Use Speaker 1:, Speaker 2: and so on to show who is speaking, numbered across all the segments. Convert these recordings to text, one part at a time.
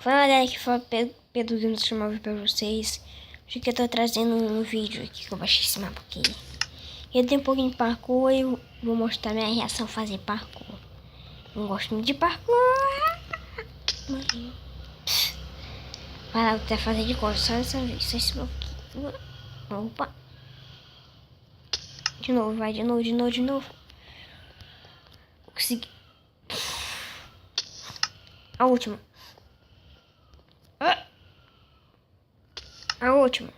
Speaker 1: Fala galera, que fala Pedro do Móvel pra vocês. Hoje que eu tô trazendo um vídeo aqui que eu baixei esse mapa aqui. Eu tenho um pouquinho de parkour e eu vou mostrar minha reação a fazer parkour. Eu gosto muito de parkour. Vai lá, eu vou fazer de cor, só essa vez, só esse bloquinho. Opa. De novo, vai, de novo. Consegui. A última. A última.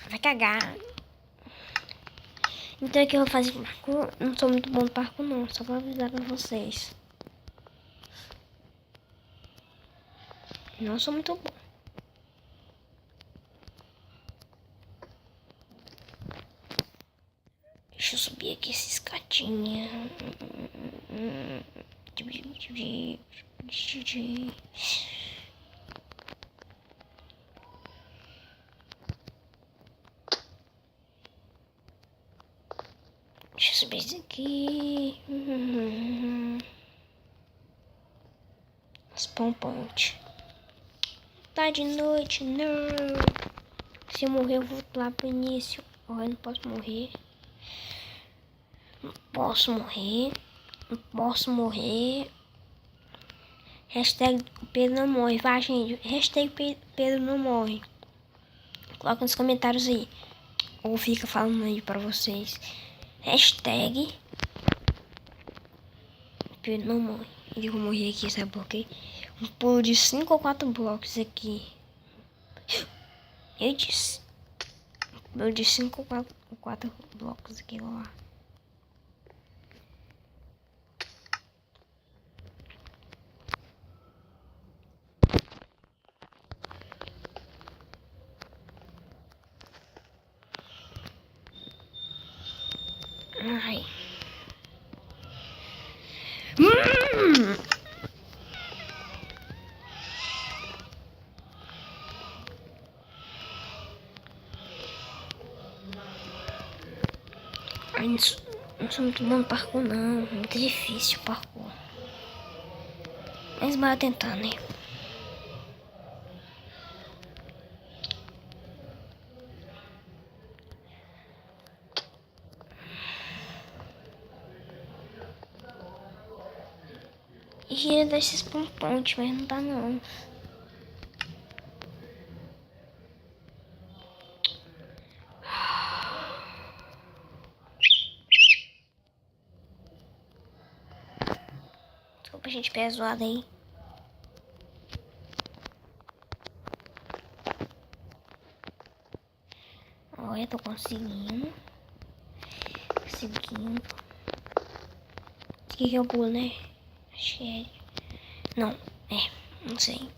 Speaker 1: Vai cagar. Então aqui eu vou fazer parkour. Não sou muito bom no parkour não, só pra avisar pra vocês. Não sou muito bom. Deixa eu subir aqui essa escadinha. Deixa eu subir isso aqui. Spawn point. Tá de noite, não. Se eu morrer, eu vou lá pro início. Oh, eu não posso morrer. Não posso morrer. Hashtag Pedro não morre. Vai, gente. Hashtag Pedro não morre. Coloca nos comentários aí. Ou fica falando aí pra vocês. Hashtag Pedro não morre. E eu vou morrer aqui, sabe por quê? Um pulo de 5 ou 4 blocos aqui. Eu disse. Um pulo de 5 ou 4 blocos aqui lá. Ai. Ai, não sou muito bom no parkour não. Muito difícil o parkour. Mas bora tentar, né? E gira desses pontos, mas não dá não. Desculpa, gente, pé zoado aí. Olha, tô conseguindo. Esse aqui que eu pulo, né? Acho que é. Não, não sei.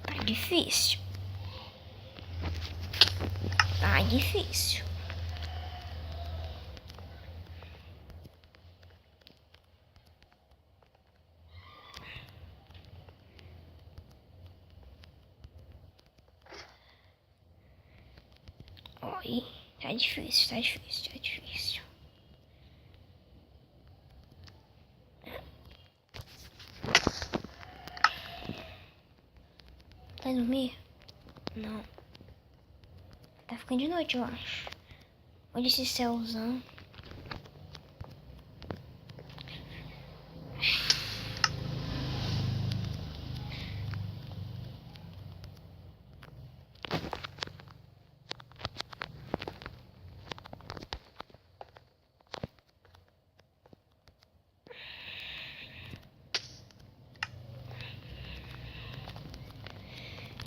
Speaker 1: Tá difícil. Tá difícil. Oi, tá difícil. Vai dormir? Não. Tá ficando de noite, eu acho. Olha esse céuzão.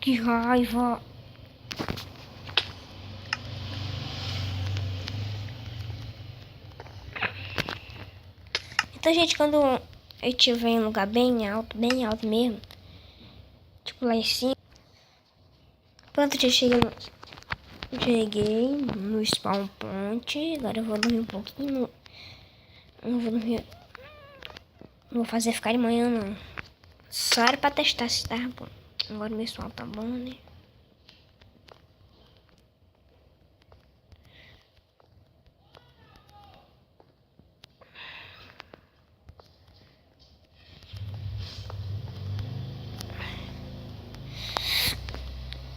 Speaker 1: Que raiva. Então, gente, quando eu estiver em um lugar bem alto mesmo, tipo lá em cima, pronto, já cheguei no spawn point. Agora eu vou dormir um pouquinho. Não vou dormir. Não vou fazer ficar de manhã, não. Só era pra testar se tava bom. Agora meu som tá bom, né?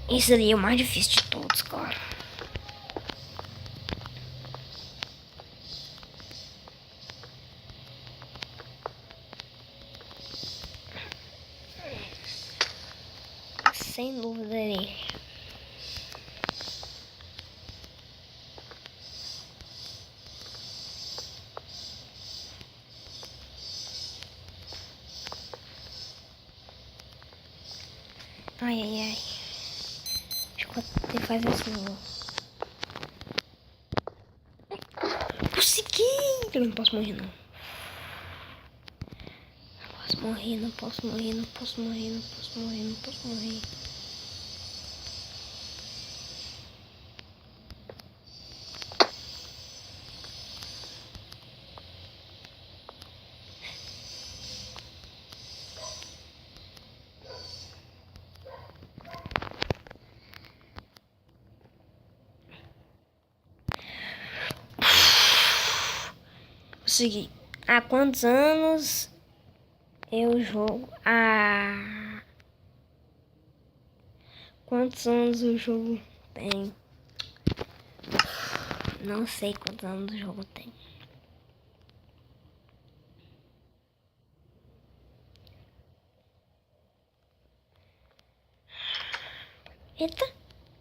Speaker 1: Esse ali é o mais difícil de todos, cara. Sem dúvida ele. Ai, ai, ai. Acho que vou ter que fazer assim. Consegui! Eu não posso morrer, não. Não posso morrer, não posso morrer, não posso morrer, não posso morrer, não posso morrer. Consegui. Há quantos anos eu jogo? Quantos anos o jogo tem? Não sei quantos anos o jogo tem. Eita,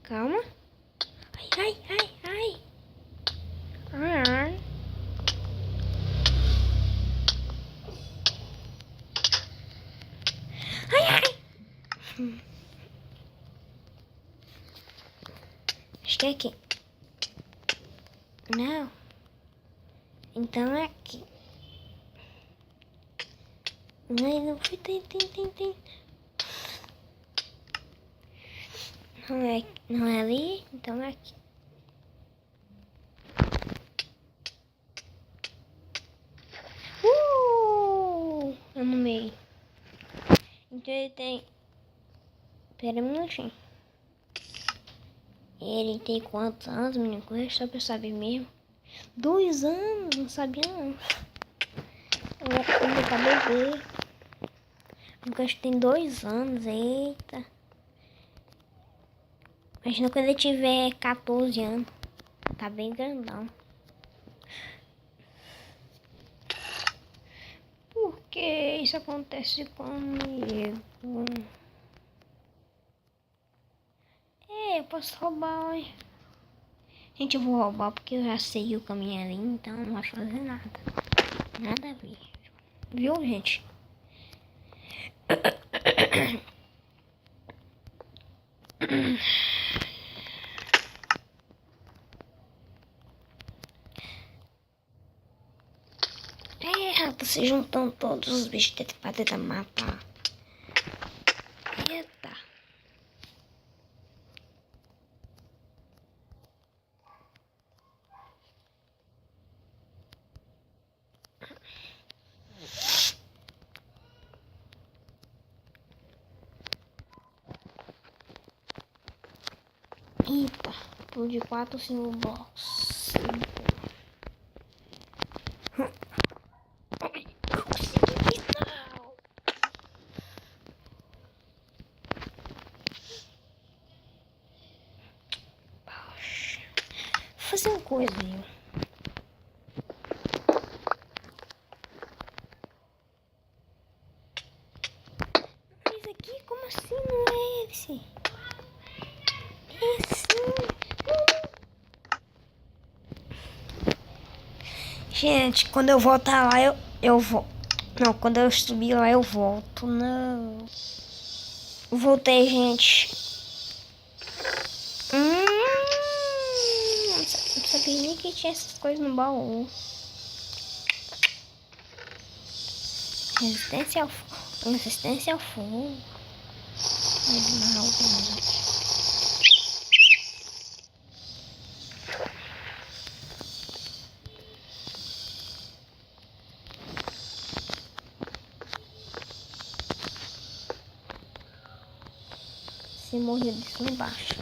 Speaker 1: calma. Ai, ai, ai, ai. Ai, ai. Ai, ai. Acho que é aqui. Não. Então é aqui. Ai, não foi. Tem. Não é ali, então é aqui. Eu no meio. Então ele tem... Pera um minutinho. Ele tem quantos anos, menino? Corre só pra eu saber mesmo. 2 anos, não sabia não. Ele tá bebê. Eu acho que tem 2 anos, eita. Imagina quando ele tiver 14 anos. Tá bem grandão. Por que isso acontece comigo? Eu posso roubar, hein? Gente, eu vou roubar porque eu já sei o caminho ali, então não vai fazer nada. Nada a ver. Viu, gente? Rato, se juntando todos os bichos pra tentar matar. Eita. Eita, tô de 4 5 blocos. Vou fazer uma coisa, viu? Mas aqui, como assim não é esse? Esse. Gente, quando eu voltar lá, eu vou. Não, quando eu subir lá, eu volto. Não. Voltei, gente. Não sabia nem que tinha essas coisas no baú. Resistência ao fogo. Resistência ao fogo. Você morreu disso lá embaixo.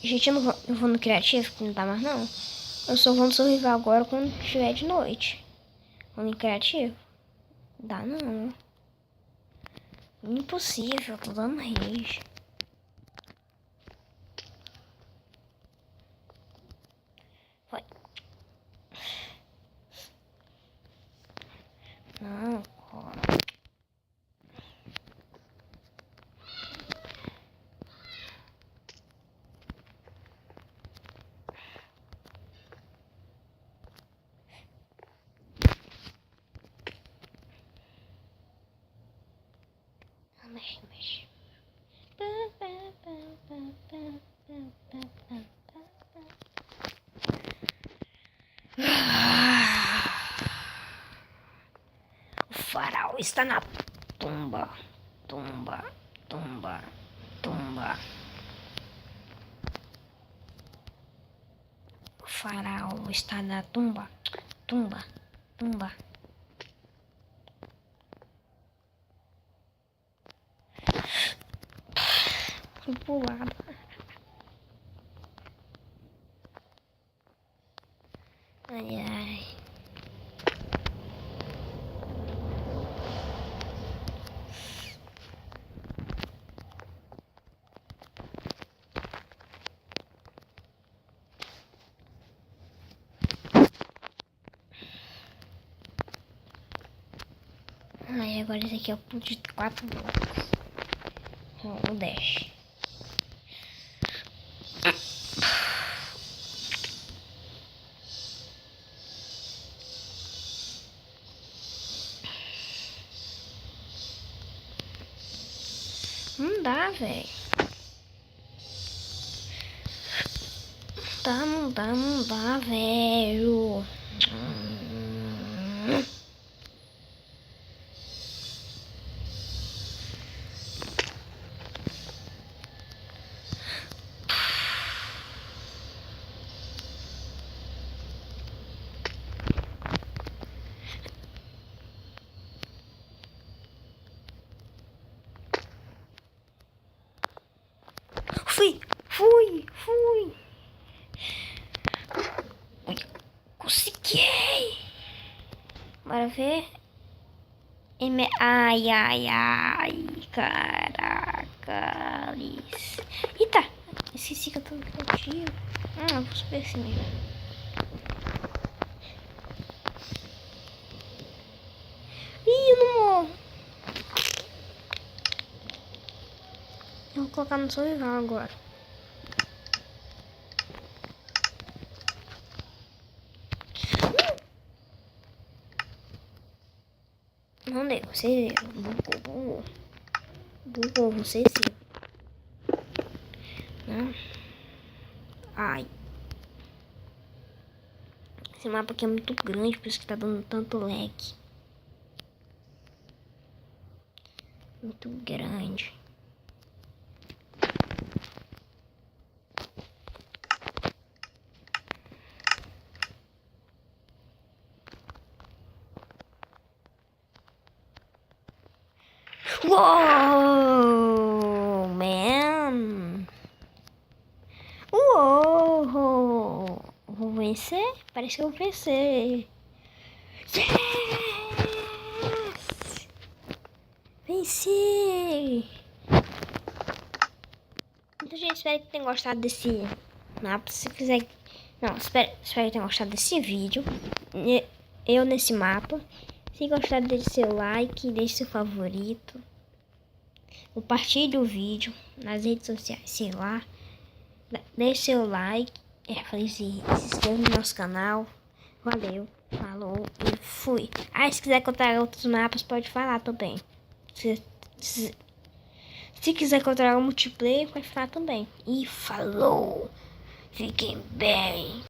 Speaker 1: Gente, eu vou no criativo, que não dá mais não. Eu só vou no survival agora quando estiver de noite. Vou no criativo. Dá não. Impossível, tô dando rage. Vai. Não, cara. Mexe. O faraó está na tumba. Tumba. O faraó está na tumba. Tumba. Fui pro lado. Ai. Aí agora esse aqui é o pulo de 4 blocos. O dash. Não dá, velho. Não dá, velho. Fui. Consegui. Bora ver. Ai, caraca. Eita, esqueci que eu tô no criativo. Vou subir assim mesmo. Ih, eu não morro. Eu vou colocar no survival agora. Não deu, vocês viram. Bugou, vocês viram. Não. Ai. Esse mapa aqui é muito grande, por isso que tá dando tanto lag. Muito grande. Uou, man. Uou. Vou vencer? Parece que eu vou vencer. Yes! Venci! Então, gente, espero que tenham gostado desse mapa. Se quiser... Não, espero que tenham gostado desse vídeo. Eu nesse mapa. Se gostar, deixe seu like, deixe seu favorito. Compartilhe o vídeo nas redes sociais, sei lá. Deixe seu like. Se inscreva no nosso canal. Valeu, falou e fui. Se quiser contar outros mapas, pode falar também. Se quiser encontrar um multiplayer, pode falar também. E falou! Fiquem bem!